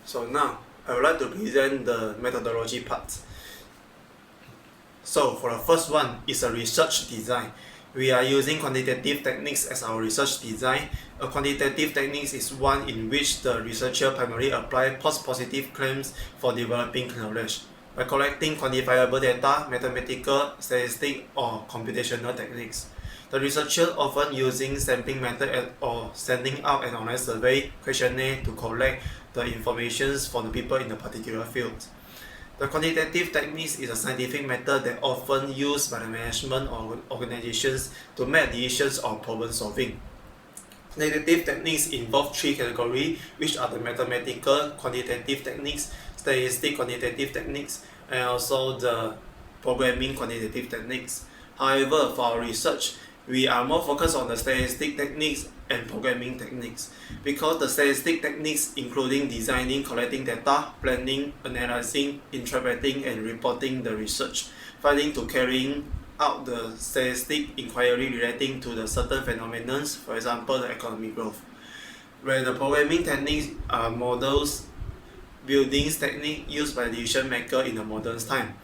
So now, I would like to present the methodology part. So for the first one is a research design. We are using quantitative techniques as our research design. A quantitative technique is one in which the researcher primarily applies positive claims for developing knowledge by collecting quantifiable data, mathematical, statistic, or computational techniques. The researcher often using sampling method or sending out an online survey questionnaire to collect the information for the people in a particular field. The quantitative techniques is a scientific method that often used by the management or organizations to make decisions or problem solving. Quantitative techniques involve three categories, which are the mathematical quantitative techniques, statistic quantitative techniques, and also the programming quantitative techniques. However, for our research, we are more focused on the statistic techniques and programming techniques because the statistic techniques including designing, collecting data, planning, analyzing, interpreting, and reporting the research, finding to carrying out the statistic inquiry relating to the certain phenomena, for example, the economic growth. Where the programming techniques are models, buildings technique used by decision maker in the modern time.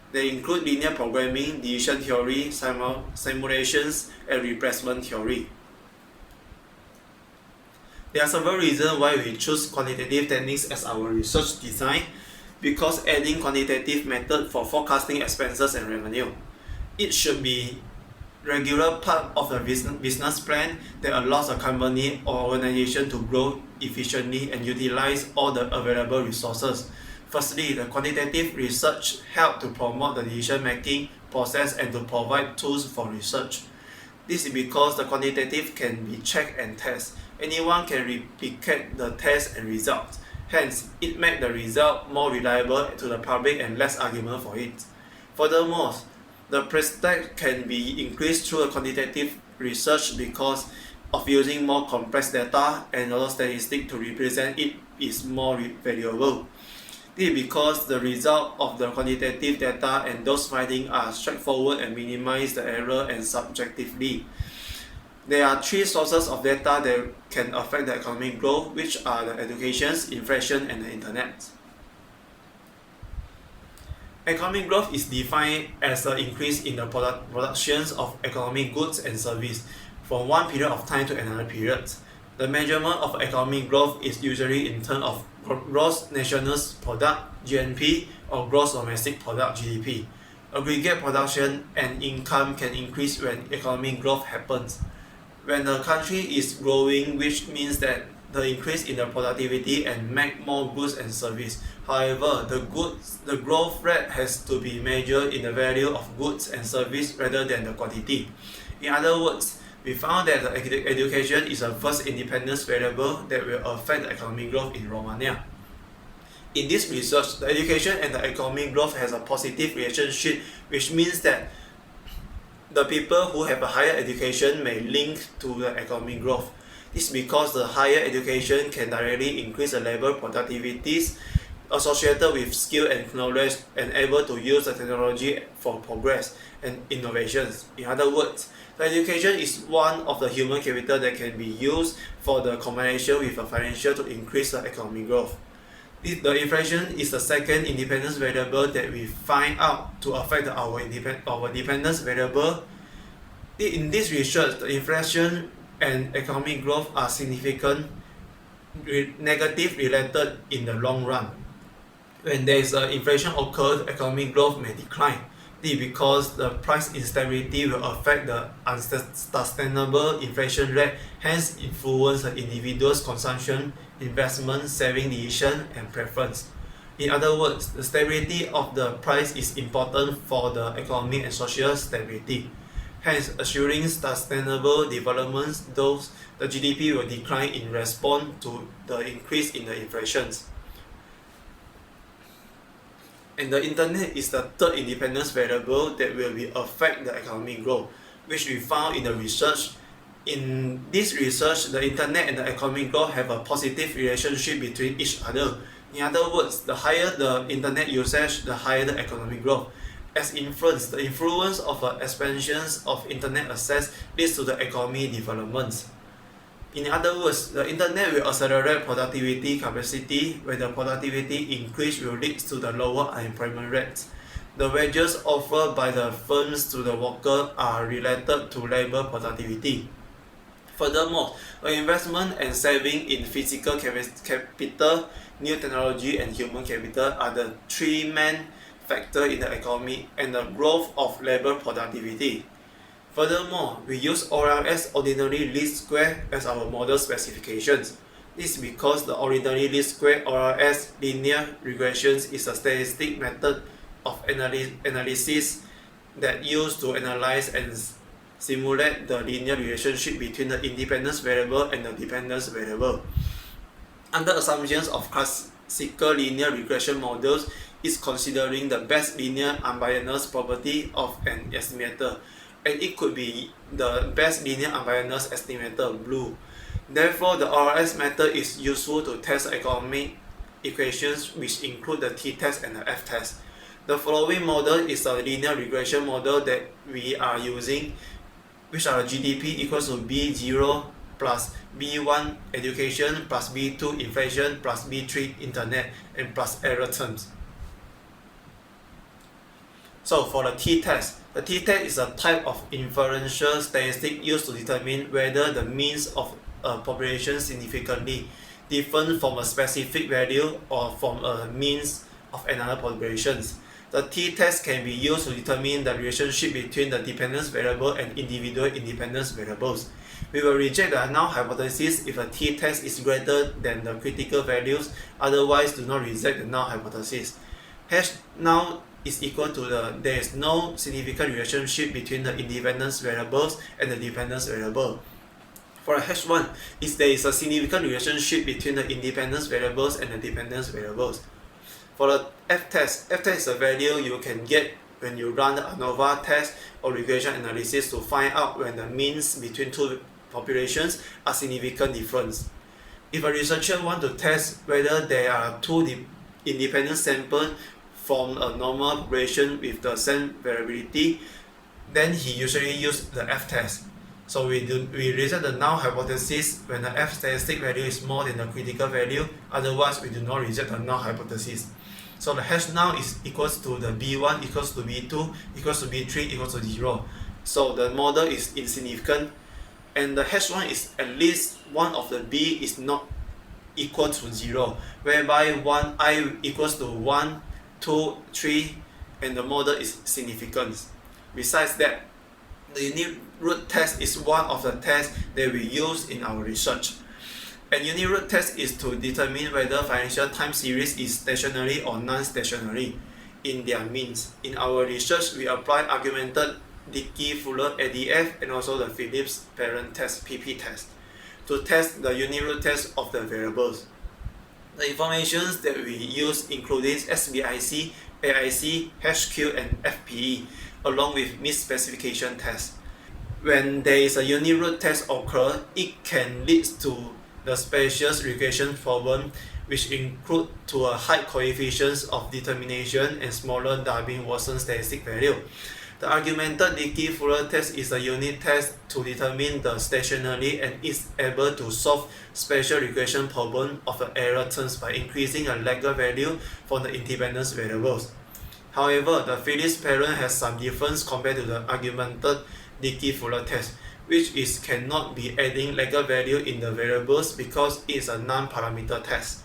They include linear programming, decision theory, simulations, and replacement theory. There are several reasons why we choose quantitative techniques as our research design, because adding quantitative method for forecasting expenses and revenue. It should be regular part of the business plan that allows a company or organization to grow efficiently and utilize all the available resources. Firstly, the quantitative research helps to promote the decision-making process and to provide tools for research. This is because the quantitative can be checked and tested. Anyone can replicate the test and results. Hence, it makes the result more reliable to the public and less argument for it. Furthermore, the prestige can be increased through a quantitative research because of using more complex data and also statistics to represent it is more valuable. This is because the result of the quantitative data and those findings are straightforward and minimize the error and subjectively. There are three sources of data that can affect the economic growth, which are the education, inflation, and the internet. Economic growth is defined as an increase in the productions of economic goods and services from one period of time to another period. The measurement of economic growth is usually in terms of gross national product (GNP) or gross domestic product (GDP). Aggregate production and income can increase when economic growth happens. When the country is growing, which means that the increase in the productivity and make more goods and service. However, the growth rate has to be measured in the value of goods and service rather than the quantity. In other words, we found that the education is the first independent variable that will affect the economic growth in Romania. In this research, the education and the economic growth has a positive relationship, which means that the people who have a higher education may link to the economic growth. This is because the higher education can directly increase the labor productivities associated with skill and knowledge and able to use the technology for progress and innovations. In other words, the education is one of the human capital that can be used for the combination with the financial to increase the economic growth. The inflation is the second independence variable that we find out to affect our dependence variable. In this research, the inflation and economic growth are significant negative related in the long run. When there is inflation occurs, economic growth may decline. This is because the price instability will affect the unsustainable inflation rate, hence influence the individual's consumption, investment, saving decision, and preference. In other words, the stability of the price is important for the economic and social stability. Hence, assuring sustainable development, thus the GDP will decline in response to the increase in the inflation. And the internet is the third independence variable that will affect the economic growth, which we found in the research. In this research, the internet and the economic growth have a positive relationship between each other. In other words, the higher the internet usage, the higher the economic growth. As influence, the influence of expansions of internet access leads to the economic development. In other words, the internet will accelerate productivity capacity. When the productivity increase will lead to the lower unemployment rates. The wages offered by the firms to the worker are related to labor productivity. Furthermore, the investment and saving in physical capital, new technology and human capital are the three main factors in the economy and the growth of labor productivity. Furthermore, we use OLS ordinary least square as our model specifications. This is because the ordinary least square OLS linear regressions is a statistic method of analysis that used to analyze and simulate the linear relationship between the independence variable and the dependence variable. Under assumptions of classical linear regression models, is considering the best linear unbiased property of an estimator, and it could be the best linear unbiased estimator blue. Therefore, the OLS method is useful to test economic equations which include the t-test and the f-test. The following model is a linear regression model that we are using, which are GDP equals to B0 plus B1 education plus B2 inflation plus B3 internet and plus error terms. So for the t-test is a type of inferential statistic used to determine whether the means of a population significantly different from a specific value or from a means of another population. The t-test can be used to determine the relationship between the dependence variable and individual independence variables. We will reject the null hypothesis if a t-test is greater than the critical values, otherwise do not reject the null hypothesis. Hash null is equal to there is no significant relationship between the independence variables and the dependence variable. For a H1, there is a significant relationship between the independence variables and the dependence variables. For the f-test is a value you can get when you run the ANOVA test or regression analysis to find out when the means between two populations are significant difference. If a researcher wants to test whether there are two independent samples from a normal population with the same variability, then he usually uses the f-test. So we reject the null hypothesis when the f statistic value is more than the critical value, otherwise we do not reject the null hypothesis. So the H null is equals to the B1 equals to B2 equals to B3 equals to 0. So the model is insignificant, and the H1 is at least one of the B is not equal to 0, whereby I equals to 1, 2, 3, and the model is significant. Besides that, the unit root test is one of the tests that we use in our research. And unit root test is to determine whether financial time series is stationary or non-stationary in their means. In our research, we apply augmented Dickey-Fuller ADF and also the Phillips parent test PP test to test the unit root test of the variables. The information that we use includes SBIC, AIC, HQ, and FPE, along with misspecification test. When there is a unit root test occur, it can lead to the spacious regression problem, which include to a high coefficients of determination and smaller Darwin-Watson statistic value. The augmented Dickey-Fuller test is a unit test to determine the stationary and is able to solve spatial regression problem of the error terms by increasing a laggard value for the independence variables. However, the Phillips parent has some difference compared to the augmented Dickey-Fuller test, which is cannot be adding laggard value in the variables because it is a non-parameter test.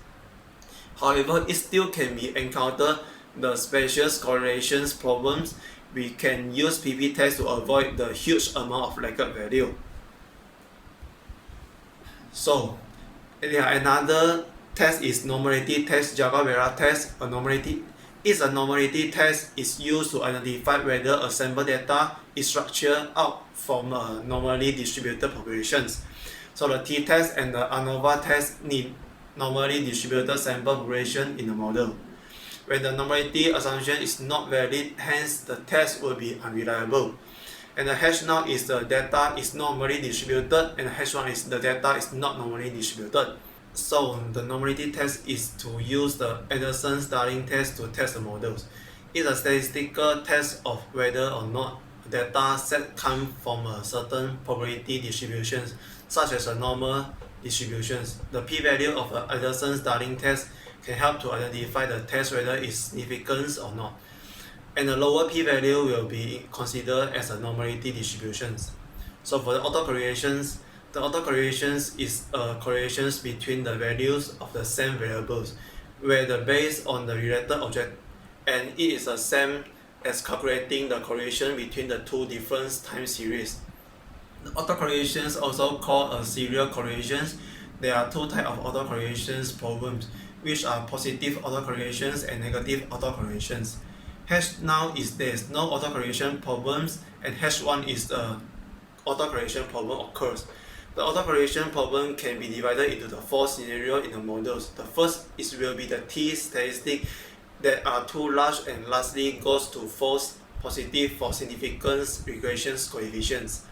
However, it still can be encounter the spatial correlations problems. We can use PP test to avoid the huge amount of laggard value. So, another test is normality test, Jagavera test. A normality test is used to identify whether a sample data is structured out from normally distributed populations. So the t-test and the ANOVA test need normally distributed sample population in the model. When the normality assumption is not valid, hence the test will be unreliable. And the H naught is the data is normally distributed, and the H1 is the data is not normally distributed. So the normality test is to use the Anderson-Starling test to test the models. It's a statistical test of whether or not data set come from a certain probability distribution, such as a normal distributions. The p-value of an Anderson-Darling test can help to identify the test whether it's significant or not. And the lower p-value will be considered as a normality distributions. So for the autocorrelations, the autocorrelations is correlations between the values of the same variables, where the based on the related object, and it is the same as calculating the correlation between the two different time series. The autocorrelations also called a serial correlations. There are two types of autocorrelations problems, which are positive autocorrelations and negative autocorrelations. H0 is there is no autocorrelation problems, and H1 is the autocorrelation problem occurs. The autocorrelation problem can be divided into the four scenarios in the models. The first will be the t statistic that are too large and lastly goes to false positive for significance regression coefficients.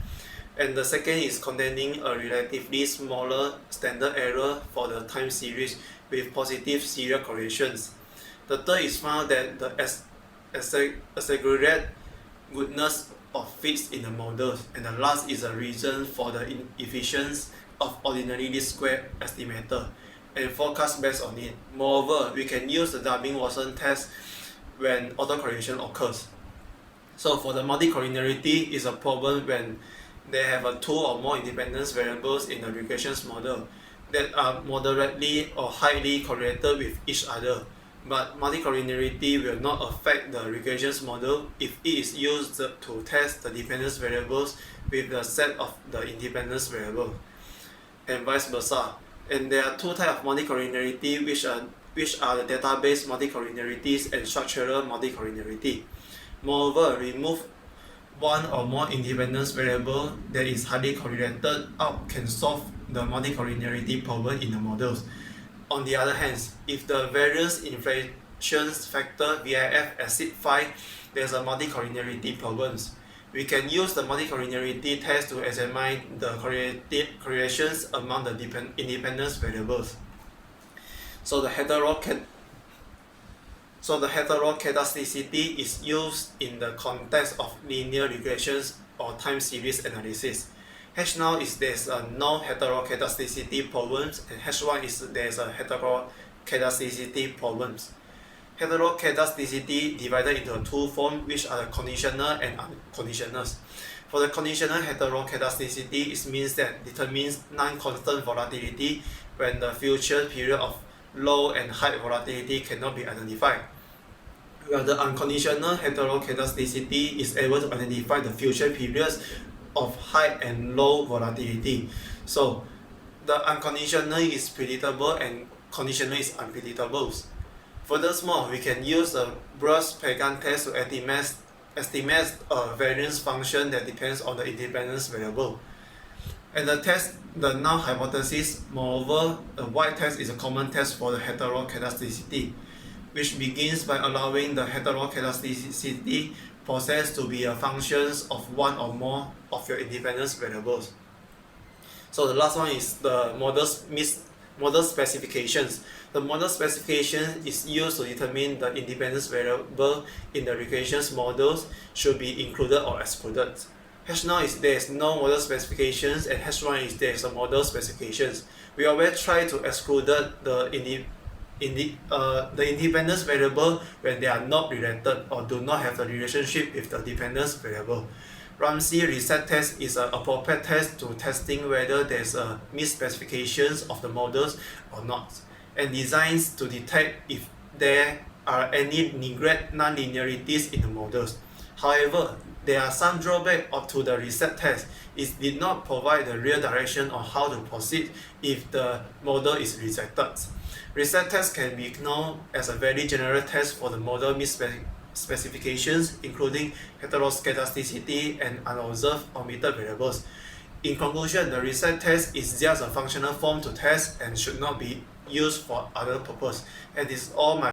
And the second is containing a relatively smaller standard error for the time series with positive serial correlations. The third is found that the aggregate goodness of fits in the models, and the last is a reason for the inefficiency of ordinary least square estimator and forecast based on it. Moreover, we can use the Darwin-Watson test when autocorrelation occurs. So for the multicollinearity is a problem when they have a two or more independent variables in the regression model that are moderately or highly correlated with each other. But multicollinearity will not affect the regression model if it is used to test the dependence variables with the set of the independence variables, and vice versa. And there are two types of multicollinearity, which are the database multicollinearities and structural multicollinearity. Moreover, remove one or more independence variable that is highly correlated out can solve the multicollinearity problem in the models. On the other hand, if the variance inflation factor VIF exceeds 5, there is a multicollinearity problems. We can use the multicollinearity test to examine the correlations among the independence variables. So the heteroscedasticity is used in the context of linear regressions or time series analysis. H0 is there's no heteroscedasticity problems, and H1 is there's a heteroscedasticity problems. Heteroscedasticity divided into two forms, which are conditional and unconditional. For the conditional heteroscedasticity, it means that determines non-constant volatility when the future period of low and high volatility cannot be identified. While the unconditional heteroscedasticity is able to identify the future periods of high and low volatility. So the unconditional is predictable and conditional is unpredictable. Furthermore, we can use a Bruce-Pagan test to estimate a variance function that depends on the independence variable. And the null hypothesis, moreover, the white test is a common test for the heteroscedasticity, which begins by allowing the heteroscedasticity process to be a function of one or more of your independence variables. So the last one is the model specifications. The model specification is used to determine the independence variable in the regression models should be included or excluded. H0 is there is no model specifications, and H1 is there is a model specifications. We always try to exclude the independence variable when they are not related or do not have a relationship with the dependence variable. Ramsey reset test is an appropriate test to testing whether there is a misspecifications of the models or not, and designed to detect if there are any non-linearities in the models. However, there are some drawbacks to the reset test. It did not provide the real direction on how to proceed if the model is rejected. Reset test can be known as a very general test for the model misspecifications, including heteroscedasticity and unobserved omitted variables. In conclusion, the reset test is just a functional form to test and should not be used for other purpose. And this is all my